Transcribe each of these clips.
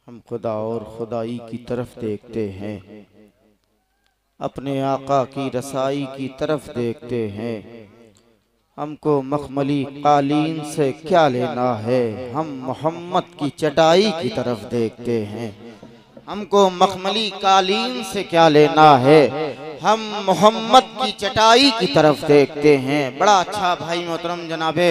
हम खुदा और खुदाई की तरफ देखते हैं, अपने आका की रसाई की तरफ देखते हैं। हमको मखमली कालीन से क्या लेना है, हम मोहम्मद की चटाई की तरफ देखते हैं। हमको मखमली कालीन से क्या लेना है, हम मोहम्मद की चटाई की तरफ देखते हैं। बड़ा अच्छा भाई मोहतरम जनाबे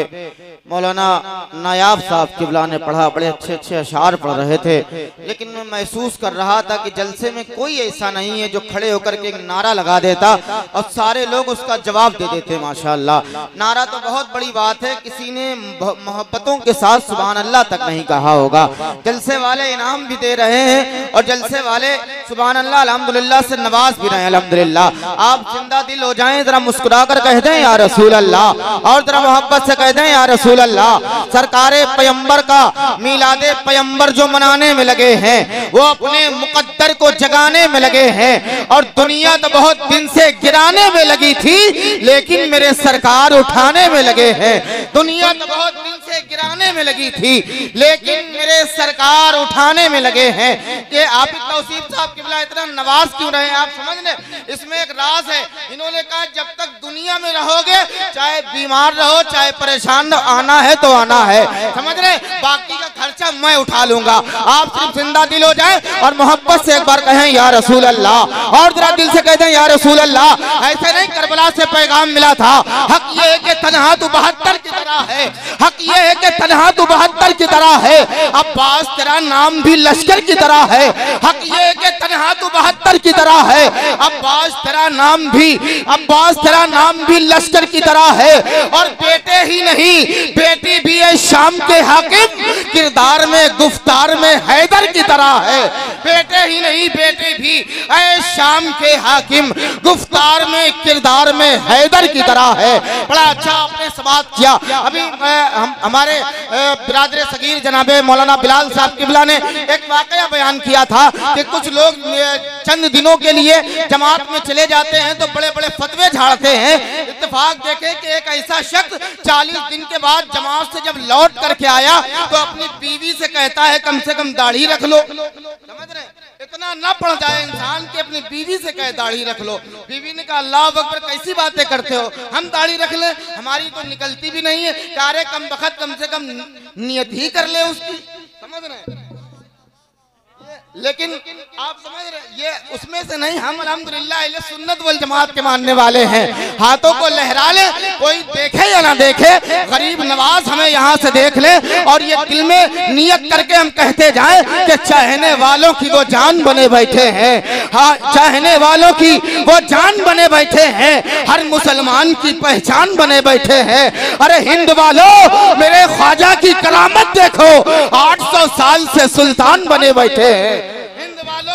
मौलाना नायाब साहब किबला ने पढ़ा, बड़े अच्छे अच्छे अशार पढ़ रहे थे, लेकिन मैं महसूस कर रहा था कि जलसे में कोई ऐसा नहीं है जो खड़े होकर के एक नारा लगा देता और सारे लोग उसका जवाब दे देते। माशाअल्लाह, नारा तो बहुत बड़ी बात है, किसी ने मोहब्बतों के साथ सुभान अल्लाह तक नहीं कहा होगा। जलसे वाले इनाम भी दे रहे हैं और जलसे वाले सुभान अल्लाह अल्हम्दुलिल्लाह से नवाज भी रहे हैं। अल्हम्दुलिल्लाह, आप जिंदा दिल हो जाएं, जरा मुस्कुरा कर कह दें या रसूल अल्लाह, और जरा मोहब्बत से कह दें या रसूल अल्लाह। सरकारे पैगंबर का मीलादे पैगंबर जो मनाने में लगे हैं, वो अपने मुकद्दर को जगाने में लगे हैं। और दुनिया तो बहुत दिन से गिराने में लगी थी, लेकिन मेरे सरकार उठाने में लगे हैं। दुनिया तो बहुत दिन से गिराने में लगी थी, लेकिन मेरे सरकार उठाने में लगे हैं। कि आप तौसीफ साहब किबला इतना नवाज क्यों रहे हैं, आप समझ लें, इसमें एक राज है। इन्होंने कहा जब तक दुनिया में रहोगे, चाहे बीमार रहो चाहे परेशान रहो, आना है तो आना है, समझ रहे, बाकी का खर्चा मैं उठा लूंगा। आप सिर्फ जिंदा दिल हो जाए और मोहब्बत से एक बार कहें या रसूल अल्लाह, और जरा दिल से कहते हैं या रसूल अल्लाह। ऐसे नहीं, करबला से पैगाम मिला था, हक ये है कि तन्हा तू 72 की तरह है, हक ये है कि तन्हा तू 72 की तरह है, अब्बास तेरा नाम भी लश्कर की तरह है। हक ये है कि तन्हा तू 72 की तरह है, अब्बास तेरा नाम भी लश्कर की तरह है। और बेटे ही नहीं, बेटी भी है शाम के हाकिम, किरदार में गुफ्तार में हैदर की तरह है। बेटे ही नहीं, बेटे भी है शाम के हाकिम, गुफ्तार में किरदार में हैदर की तरह है। बड़ा अच्छा आपने समाप्त किया। अभी हमारे बिरादर सगीर जनाबे मौलाना बिलाल साहब किबला ने एक वाकया बयान किया था कि कुछ लोग चंद दिनों के लिए जमात में चले जाते हैं तो बड़े बड़े फतवे झाड़ते हैं। इत्तेफाक देखे कि एक ऐसा शख्स 40 दिन के बाद जमात से जब लौट करके आया तो अपनी बीवी से कहता है कम से कम दाढ़ी रख लो। समझ रहे, इतना ना पड़ जाए इंसान कि अपनी बीवी से कहे दाढ़ी रख लो। बीवी ने कहा अल्लाह अकबर, कैसी बातें करते हो, हम दाढ़ी रख ले, हमारी तो निकलती भी नहीं है। कार्य कम बखत कम से कम नियत ही कर ले उसकी, समझ रहे। लेकिन आप समझ रहे, ये उसमें से नहीं, हम अल्हम्दुलिल्लाह अहले सुन्नत वल जमात के मानने वाले हैं। हाथों को लहरा ले, कोई देखे या ना देखे, गरीब नवाज हमें यहाँ से देख ले और ये दिल में नियत करके हम कहते जाएं कि चाहने वालों की वो जान बने बैठे हैं। हाँ, चाहने वालों की वो जान बने बैठे हैं, हर मुसलमान की पहचान बने बैठे हैं। अरे हिंद वालों, मेरे ख्वाजा की करामत देखो, 800 साल से सुल्तान बने बैठे हैं।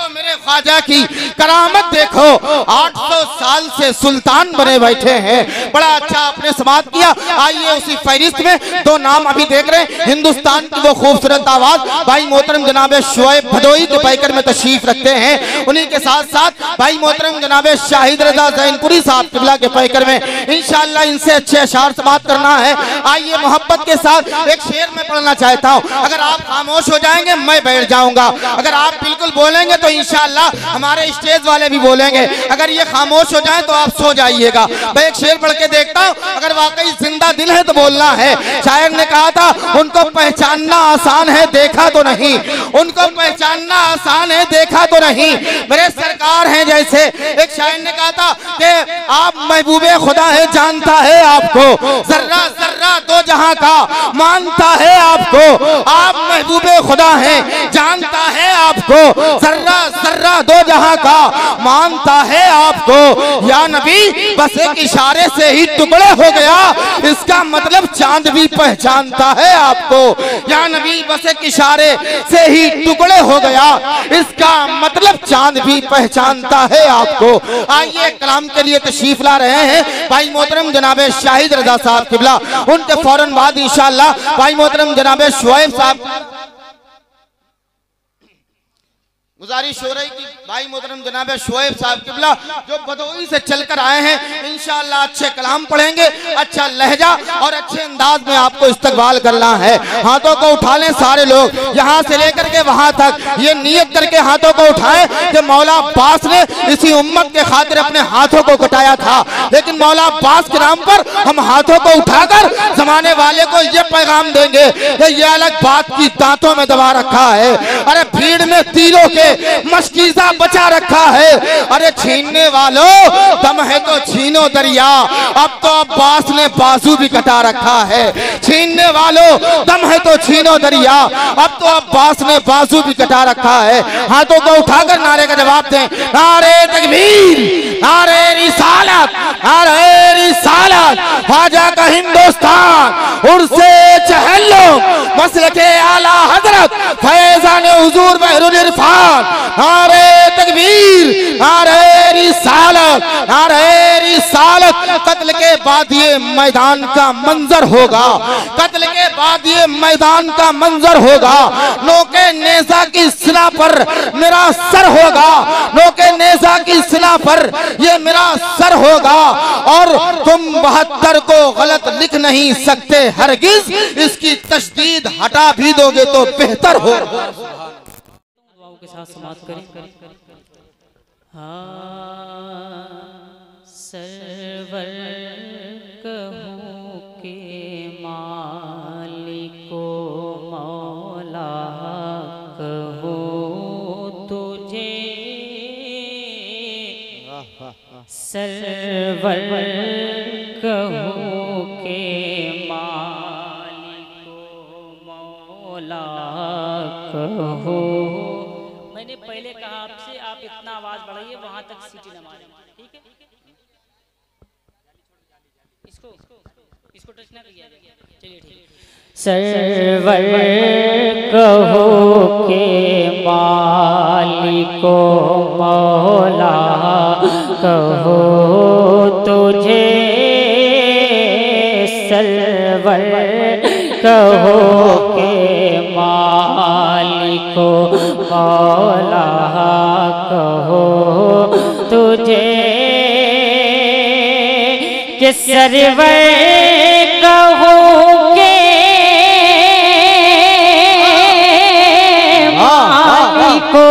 मेरे ख्वाजा की करामत देखो, 800 साल से सुल्तान बने बैठे हैं। बड़ा अच्छा आपने समाप्त किया। आइए उसी फहरिस्त में दो नाम अभी देख रहे हैं, हिंदुस्तान की वो खूबसूरत आवाज भाई मोहतरम जनाबे शुएब भदोई के पैकर में तशरीफ रखते हैं। उन्हीं के साथ साथ भाई मोहतरम जनाबे शाहिद रजा जैनपुरी साहब किबला के पैकर में इंशाअल्लाह इनसे अच्छे अशार समाप्त करना है। आइए मोहब्बत के साथ एक शेर में पढ़ना चाहता हूँ। अगर आप खामोश हो जाएंगे मैं बैठ जाऊंगा, अगर आप बिल्कुल बोलेंगे तो इंशाअल्लाह हमारे स्टेज वाले भी बोलेंगे। अगर ये खामोश हो जाए तो आप सो जाइएगा। मैं एक शेर पढ़ के देखता हूँ, अगर वाकई जिंदा दिल है तो बोलना है। शायर ने कहा था उनको पहचानना आसान है देखा तो नहीं, उनको पहचानना आसान है देखा तो नहीं, मेरे सरकार हैं जैसे। एक शायर ने कहा था कि आप महबूबे खुदा है, जानता है आपको, जर्रा जर्रा दो जहां का मानता है आपको। आप महबूबे खुदा हैं, जानता है आपको, जर्रा जर्रा दो जहां का मानता है आपको। या नबी बस एक इशारे से ही टुकड़े हो गया, इसका मतलब चांद भी पहचानता है आपको। या नबी बस एक इशारे से ही टुकड़े हो गया, इसका मतलब चांद भी पहचानता है आपको। आइए कलाम के लिए तशरीफ ला रहे हैं भाई मोहतरम जनाबे शाहिद रजा साहब किबला, उनके फौरन बाद इंशाअल्लाह भाई मोहतरम जनाबे शुएब साहब। गुजारिश हो रही कि भाई मोहतरम जनाब शोएब साहब किबला जो भदोई से चलकर आए हैं इंशाअल्लाह अच्छे कलाम पढ़ेंगे, अच्छा लहजा और अच्छे अंदाज में आपको इस्तकबाल करना है। हाथों को उठा लें सारे लोग, यहाँ से लेकर के वहाँ तक ये नियत करके हाथों को उठाएं कि मौला अब्बास ने इसी उम्मत के खातिर अपने हाथों को कटाया था, लेकिन मौला अब्बास के नाम पर हम हाथों को उठाकर जमाने वाले को ये पैगाम देंगे कि ये अलग बात की दांतों में दबा रखा है, अरे भीड़ में तीरों के मशकीज़ा बचा रखा है, अरे छीनने वालों दम है तो छीनो दरिया, अब तो अब्बास ने बाजू भी कटा रखा है। छीनने वालों दम है तो छीनो दरिया, अब तो अब्बास ने बाजू भी कटा रखा है। हाथों को उठाकर नारे का जवाब दें, नारे तकबीर, नारे रिसालत, नारे रिसालत, ख्वाजा का हिंदुस्तान उर्से चहलो मसलके आला हजरत फैजान हुजूर बहरुल इरफान। नारे तकबीर, नारे रिसालत, नारे रिसालत। कत्ल के बाद ये मैदान का मंजर होगा, कत्ल के बाद ये मैदान का मंजर होगा। नोके नेज़ा की सिला पर मेरा सर होगा, नोके नेज़ा की सिला पर ये मेरा सर होगा, और तुम 72 को गलत लिख नहीं सकते हरगिज, इसकी तशदीद हटा भी दोगे तो बेहतर होगा। के साथ समाप्त करें। हाँ सरवर कहूँ के मालिको मौला कहूँ तुझे, सरवर कहूँ के मालिको मौला कहूँ। मैंने पहले कहा आपसे आप इतना आवाज बढ़ाइए वहां तक सीटी न मारें, ठीक है? इसको टच ना किया जाए, चलिए ठीक है। सरवर कहो के मालिको मौला कहो तुझे, सरवर कहो के मालिको मौला कहो तुझे, कि सरवर कहो के मालिको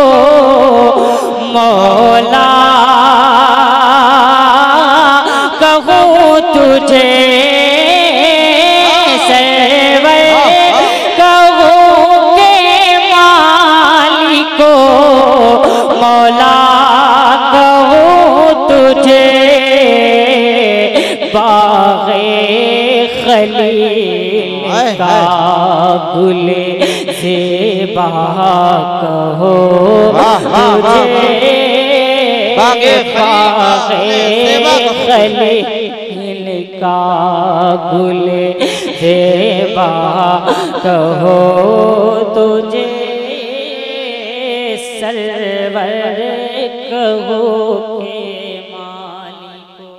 मौला कहो तुझे, मौला कहूँ तुझे, बाग़े खलील का गुले ज़ेबा कहो तुझे, बाग़े खलील का गुले ज़ेबा कहो तुझे, सरवर कहो के मालिको।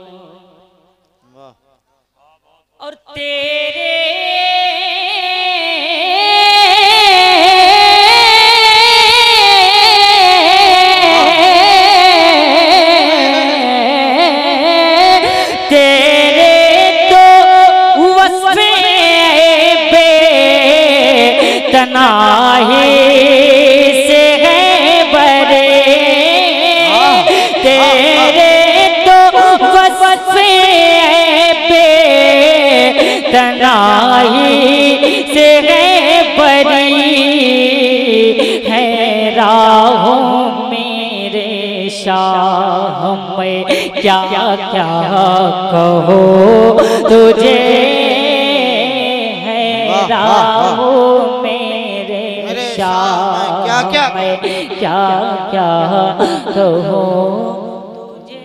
और तेरे तो वस्फ़े बेतनाही तनाही से बरी है राहों मेरे शाह, मैं क्या क्या कहो तुझे, है राहों मेरे शाह, क्या क्या मैं क्या क्या कहो तुझे।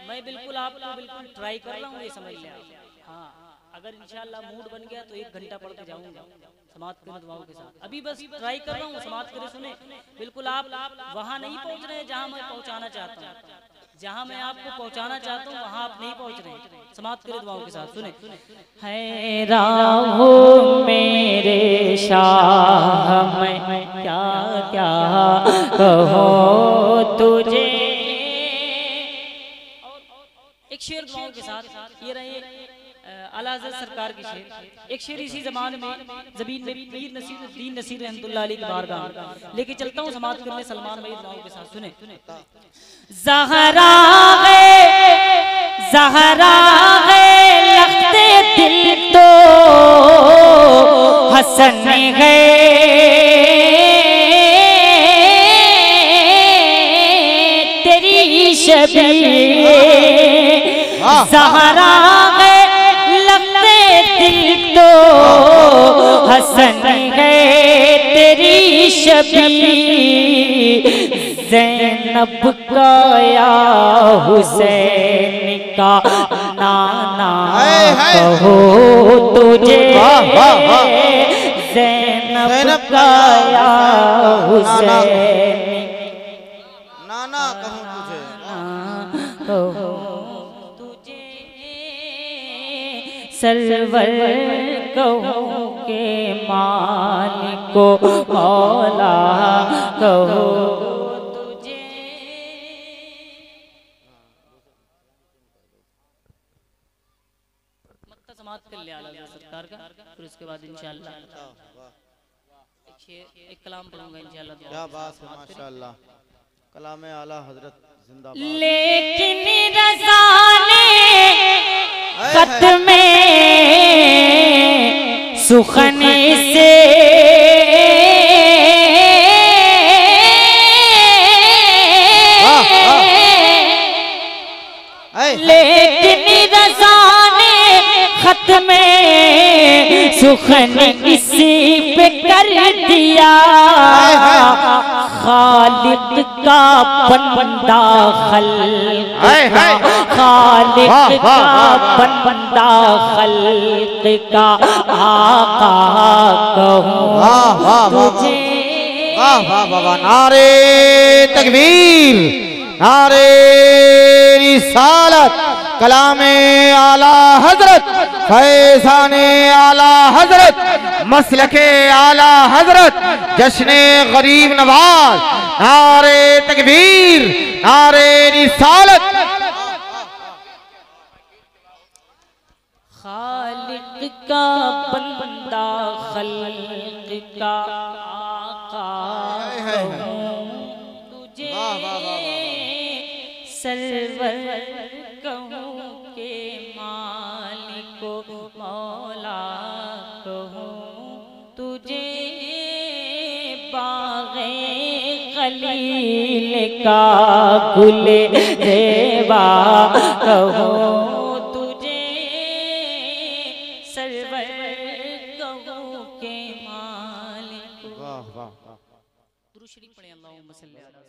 मैं बिल्कुल आपको बिल्कुल ट्राई कर रहा हूँ, ये समझ लें आप। हाँ अगर इंशाल्लाह मूड बन गया तो 1 घंटा पढ़ के जाऊंगा समाप्त करें दुआओं के साथ। अभी बस ट्राई कर रहा हूँ, समाप्त करें। सुने बिल्कुल आप वहाँ नहीं पहुँच रहे जहाँ मैं पहुँचाना चाहता हूँ, जहाँ मैं आपको पहुँचाना चाहता हूँ वहाँ आप नहीं पहुँच रहे। समाप्त करें दुआओं के साथ। सुने है राहों मेरे शाह, मैं कहूँ तुझे। एक शेर दुआओं के साथ, ये रहे आला हज़रत सरकार की शेर। एक शेर इसी ज़बान में ज़बीन में पीर नसीरुद्दीन नसीर रहमतुल्लाह अलैह की बारगाह लेके चलता हूँ समात करने सलमान भाई दुआओं के साथ। सुने ज़हरा लख्ते दिल तो हसन तेरी शबीह। ज़हरा लगते दिल तो हसन है तेरी शबीह। ज़ैनब का या हुसैन का नाना कहो तुझे। ज़ैनब का या हुसैन नाना कहूँ तुझे। कहो सरवर कहूँ के मालिको मौला कहो तुझे। मक्ता समात कर लिया आला सरकार का, फिर उसके बाद इंशाअल्लाह एक कलाम पढ़ूंगा इंशाअल्लाह। क्या बात है, माशाअल्लाह। कलाम आला हजरत जिंदाबाद। लेकिन रज़ा ने खत में सुखन से लेकिन रज़ा ने खत में सुखन इसी पे कर दिया। खालिक का बंदा खल्क़ का, खालिक का बंदा खल्क़ का आका कहूँ तुझे। वाह वाह वाह, नारे तकबीर, नारे रिसालत, कलामे आला हजरत, फैज़ाने आला हजरत, मसलके आला हजरत, जश्ने गरीब नवाज। नारे तकबीर, नारे रिसालत। खालिक का बंदा खल्क़ का आका कहूँ तुझे। सरवर कहूँ के मालिको मौला कहूँ तुझे। बाग़े खलील का गुले रेवा कहूँ तुझे। सरवर कहूँ के मालिको। वाह वाह। दुरूद शरीफ पढ़े, अल्लाहुम्मा सल्ली अला